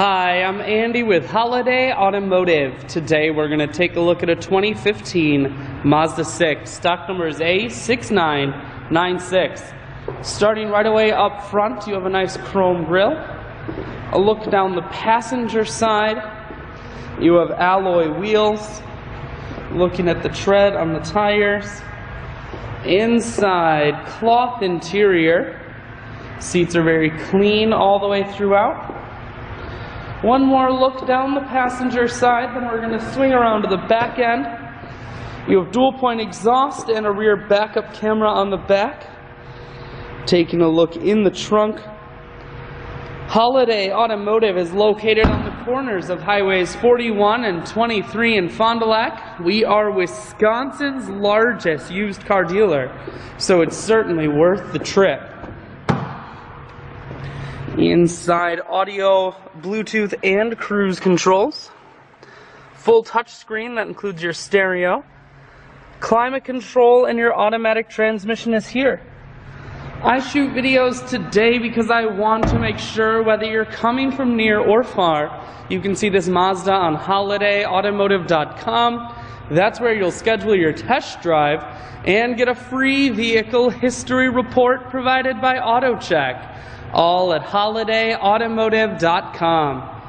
Hi, I'm Andy with Holiday Automotive. Today we're going to take a look at a 2015 Mazda 6. Stock number is A6996. Starting right away up front, you have a nice chrome grille. A look down the passenger side, you have alloy wheels. Looking at the tread on the tires. Inside, cloth interior. Seats are very clean all the way throughout. One more look down the passenger side, then we're going to swing around to the back end. You have dual point exhaust and a rear backup camera on the back. Taking a look in the trunk. Holiday Automotive is located on the corners of highways 41 and 23 in Fond du Lac. We are Wisconsin's largest used car dealer, so it's certainly worth the trip. Inside, audio, Bluetooth, and cruise controls. Full touchscreen that includes your stereo. Climate control and your automatic transmission is here. I shoot videos today because I want to make sure whether you're coming from near or far, you can see this Mazda on holidayautomotive.com. That's where you'll schedule your test drive and get a free vehicle history report provided by AutoCheck. All at holidayautomotive.com.